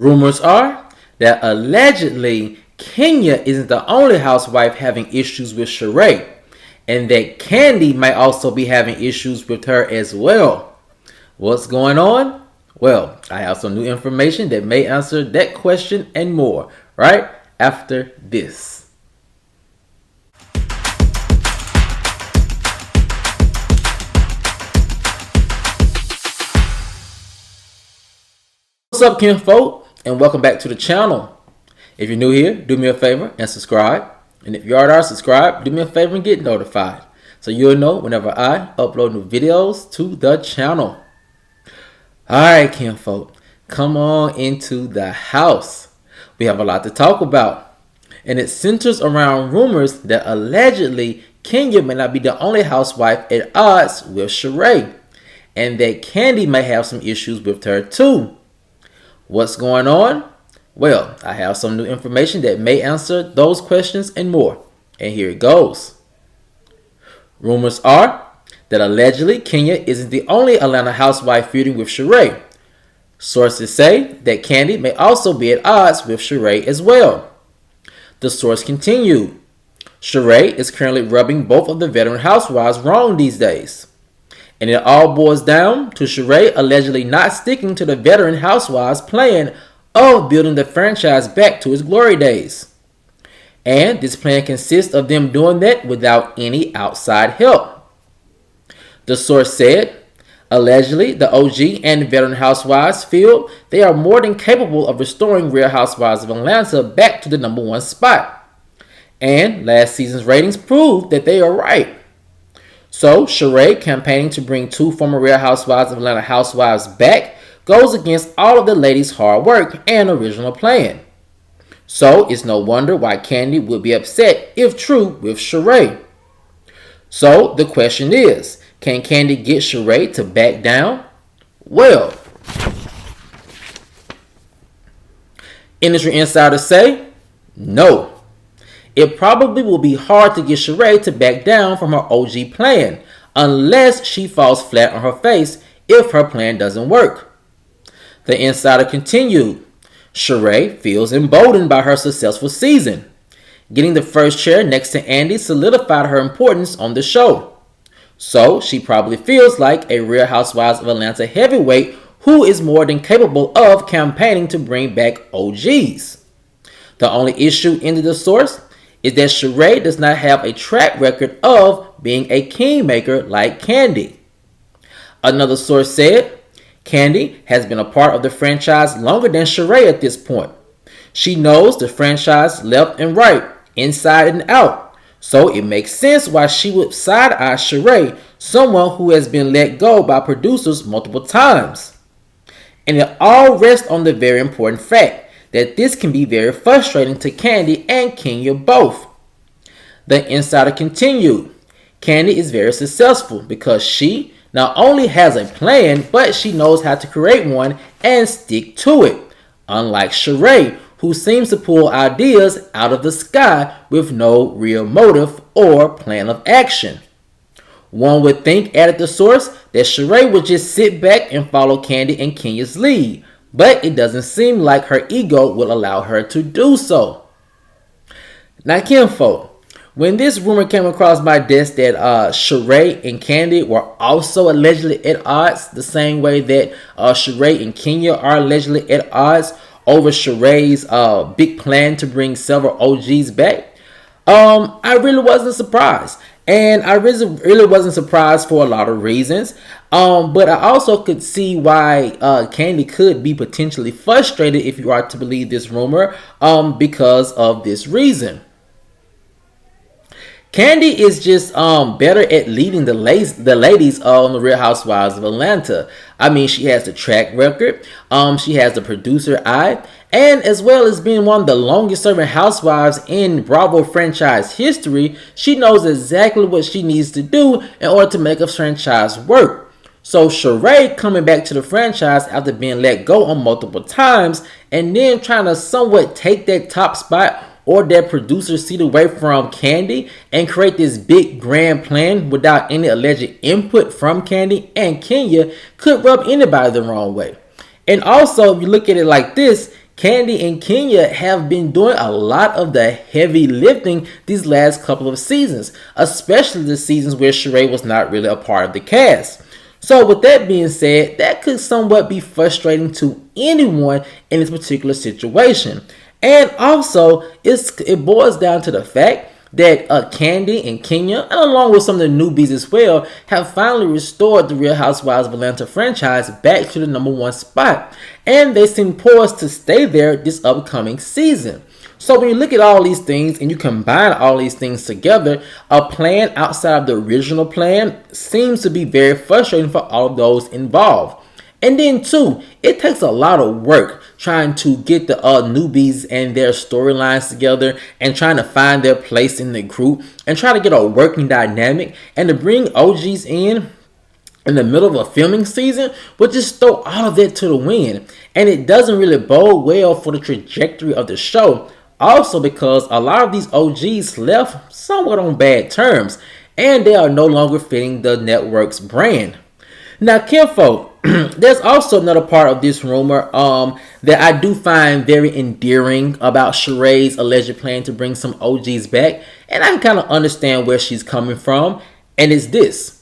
Rumors are that allegedly Kenya isn't the only housewife having issues with Sheree, and that Kandi might also be having issues with her as well. What's going on? Well, I have some new information that may answer that question and more right after this. What's up, kinfolk, and welcome back to the channel. If you're new here, do me a favor and subscribe. And if you already are subscribed, do me a favor and get notified, so you'll know whenever I upload new videos to the channel. Alright, kinfolk, come on into the house. We have a lot to talk about, and it centers around rumors that allegedly Kenya may not be the only housewife at odds with Sheree, and that Kandi may have some issues with her too. What's going on? Well, I have some new information that may answer those questions and more, and here it goes. Rumors are that allegedly Kenya isn't the only Atlanta housewife feuding with Sheree. Sources say that Kandi may also be at odds with Sheree as well. The source continued, Sheree is currently rubbing both of the veteran housewives wrong these days, and it all boils down to Sheree allegedly not sticking to the veteran housewives' plan of building the franchise back to its glory days. And this plan consists of them doing that without any outside help. The source said, allegedly, the OG and veteran housewives feel they are more than capable of restoring Real Housewives of Atlanta back to the #1 spot. And last season's ratings proved that they are right. So, Sheree campaigning to bring two former Real Housewives of Atlanta housewives back goes against all of the ladies' hard work and original plan. So, it's no wonder why Kandi would be upset, if true, with Sheree. So, the question is, can Kandi get Sheree to back down? Well, industry insiders say, no. It probably will be hard to get Sheree to back down from her OG plan, unless she falls flat on her face if her plan doesn't work. The insider continued, Sheree feels emboldened by her successful season. Getting the first chair next to Andy solidified her importance on the show. So she probably feels like a Real Housewives of Atlanta heavyweight who is more than capable of campaigning to bring back OGs. The only issue, ended the source, is that Sheree does not have a track record of being a kingmaker like Kandi. Another source said, Kandi has been a part of the franchise longer than Sheree at this point. She knows the franchise left and right, inside and out, so it makes sense why she would side-eye Sheree, someone who has been let go by producers multiple times. And it all rests on the very important fact that this can be very frustrating to Kandi and Kenya both. The insider continued, Kandi is very successful because she not only has a plan, but she knows how to create one and stick to it, unlike Sheree, who seems to pull ideas out of the sky with no real motive or plan of action. One would think, added the source, that Sheree would just sit back and follow Kandi and Kenya's lead, but it doesn't seem like her ego will allow her to do so. Now, kinfolk, when this rumor came across my desk that Sheree and Kandi were also allegedly at odds, the same way that Sheree and Kenya are allegedly at odds over Sheree's big plan to bring several OGs back, I really wasn't surprised. And I really wasn't surprised for a lot of reasons. But I also could see why Kandi could be potentially frustrated, if you are to believe this rumor, because of this reason. Kandi is just better at leading the ladies on the Real Housewives of Atlanta. I mean, she has the track record, she has the producer eye, and as well as being one of the longest serving housewives in Bravo franchise history, she knows exactly what she needs to do in order to make a franchise work. So Sheree coming back to the franchise after being let go on multiple times and then trying to somewhat take that top spot or that producer seat away from Kandi and create this big grand plan without any alleged input from Kandi and Kenya could rub anybody the wrong way. And also, if you look at it like this, Kandi and Kenya have been doing a lot of the heavy lifting these last couple of seasons, especially the seasons where Sheree was not really a part of the cast. So with that being said, that could somewhat be frustrating to anyone in this particular situation. And also, it boils down to the fact that Kandi and Kenya, and along with some of the newbies as well, have finally restored the Real Housewives of Atlanta franchise back to the #1 spot. And they seem poised to stay there this upcoming season. So when you look at all these things and you combine all these things together, a plan outside of the original plan seems to be very frustrating for all of those involved. And then too, it takes a lot of work trying to get the newbies and their storylines together and trying to find their place in the group and try to get a working dynamic, and to bring OGs in the middle of a filming season would just throw all of that to the wind. And it doesn't really bode well for the trajectory of the show. Also because a lot of these OGs left somewhat on bad terms and they are no longer fitting the network's brand. Now, kinfolk, there's also another part of this rumor that I do find very endearing about Sheree's alleged plan to bring some OGs back, and I can kind of understand where she's coming from, and it's this.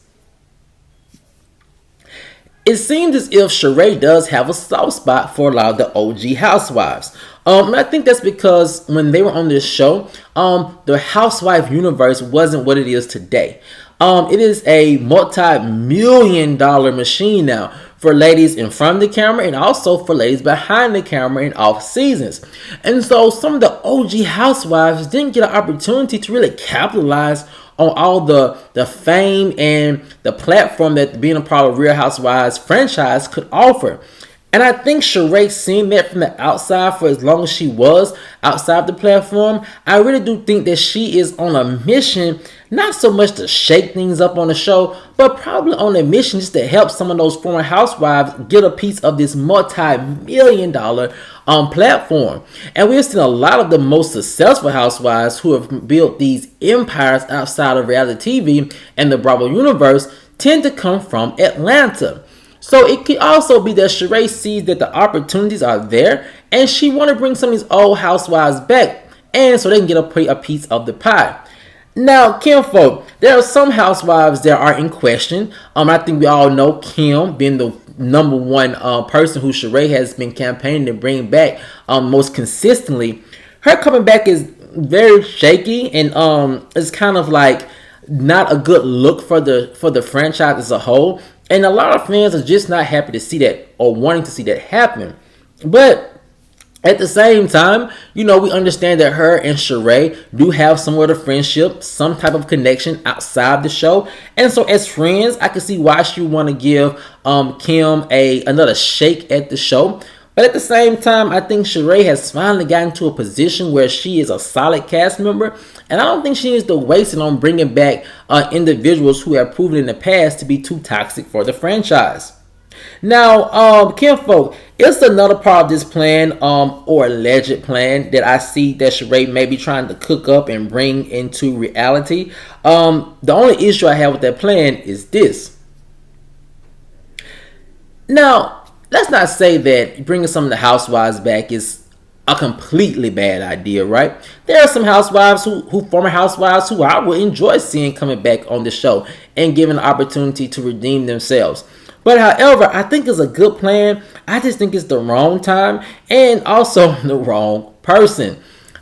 It seems as if Sheree does have a soft spot for a lot of the OG housewives. And I think that's because when they were on this show, the housewife universe wasn't what it is today. It is a multi-million-dollar machine now for ladies in front of the camera and also for ladies behind the camera in off seasons. And so some of the OG housewives didn't get an opportunity to really capitalize on all the fame and the platform that being a part of Real Housewives franchise could offer. And I think Sheree, seeing that from the outside for as long as she was outside the platform, I really do think that she is on a mission, not so much to shake things up on the show, but probably on a mission just to help some of those former housewives get a piece of this multi-million-dollar platform. And we've seen a lot of the most successful housewives who have built these empires outside of reality TV and the Bravo universe tend to come from Atlanta. So it could also be that Sheree sees that the opportunities are there and she want to bring some of these old housewives back, and so they can get a piece of the pie. Now, kinfolk, there are some housewives that are in question. I think we all know Kim being the #1 person who Sheree has been campaigning to bring back most consistently. Her coming back is very shaky, and it's kind of like not a good look for the franchise as a whole. And a lot of fans are just not happy to see that or wanting to see that happen. But at the same time, we understand that her and Sheree do have somewhat of friendship, some type of connection outside the show. And so as friends, I can see why she would want to give Kim another shake at the show. But at the same time, I think Sheree has finally gotten to a position where she is a solid cast member. And I don't think she needs to waste it on bringing back individuals who have proven in the past to be too toxic for the franchise. Now, kinfolk, it's another part of this plan or alleged plan that I see that Sheree may be trying to cook up and bring into reality. The only issue I have with that plan is this. Now, let's not say that bringing some of the housewives back is a completely bad idea, right? There are some housewives who former housewives who I would enjoy seeing coming back on the show and given an opportunity to redeem themselves. But however, I think it's a good plan. I just think it's the wrong time and also the wrong person.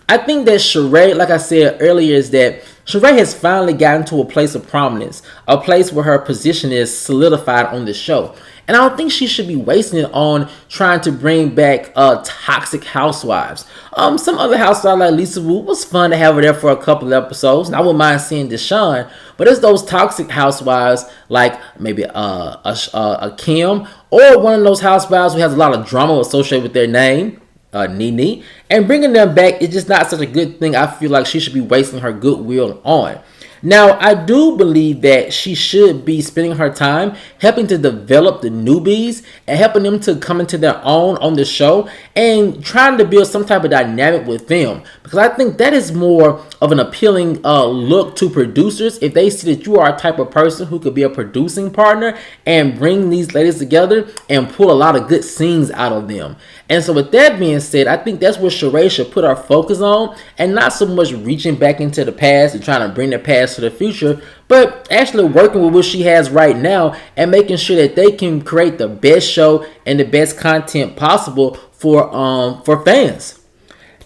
I think that Sheree, like I said earlier, is that Sheree has finally gotten to a place of prominence, a place where her position is solidified on the show. And I don't think she should be wasting it on trying to bring back toxic housewives. Some other housewives like Lisa Wu was fun to have her there for a couple of episodes. And I wouldn't mind seeing Deshawn. But it's those toxic housewives like maybe a Kim, or one of those housewives who has a lot of drama associated with their name, Nene. And bringing them back is just not such a good thing. I feel like she should be wasting her goodwill on. Now, I do believe that she should be spending her time helping to develop the newbies and helping them to come into their own on the show and trying to build some type of dynamic with them. Because I think that is more of of an appealing look to producers if they see that you are a type of person who could be a producing partner and bring these ladies together and pull a lot of good scenes out of them. And so with that being said, I think that's what Sheree should put our focus on, and not so much reaching back into the past and trying to bring the past to the future, but actually working with what she has right now and making sure that they can create the best show and the best content possible for fans.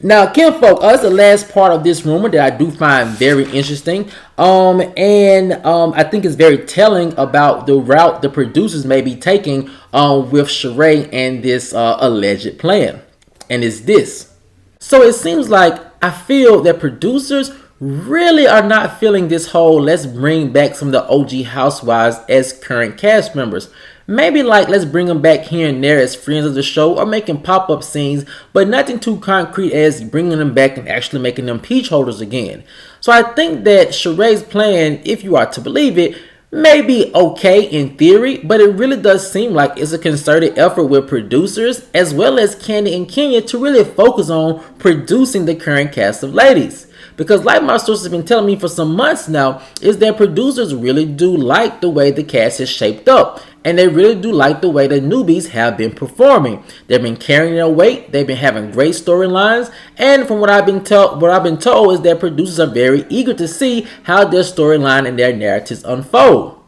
Now, kinfolk, that's the last part of this rumor that I do find very interesting. I think it's very telling about the route the producers may be taking with Sheree and this alleged plan. And it's this. So it seems like I feel that producers really are not feeling this whole let's bring back some of the OG housewives as current cast members. Maybe like let's bring them back here and there as friends of the show or making pop-up scenes, but nothing too concrete as bringing them back and actually making them peach holders again. So I think that Sheree's plan, if you are to believe it, may be okay in theory, but it really does seem like it's a concerted effort with producers as well as Kandi and Kenya to really focus on producing the current cast of ladies. Because like my sources have been telling me for some months now, is that producers really do like the way the cast is shaped up. And they really do like the way the newbies have been performing. They've been carrying their weight. They've been having great storylines. And from what I've been told is that producers are very eager to see how their storyline and their narratives unfold.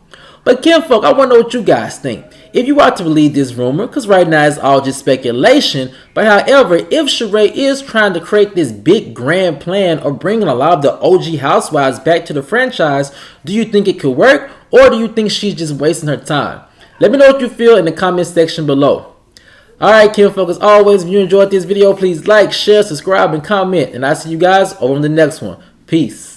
But kinfolk, I want to know what you guys think. If you are to believe this rumor, because right now it's all just speculation, but however, if Sheree is trying to create this big grand plan of bringing a lot of the OG housewives back to the franchise, do you think it could work, or do you think she's just wasting her time? Let me know what you feel in the comment section below. Alright kinfolk, as always, if you enjoyed this video, please like, share, subscribe, and comment, and I'll see you guys over in the next one. Peace.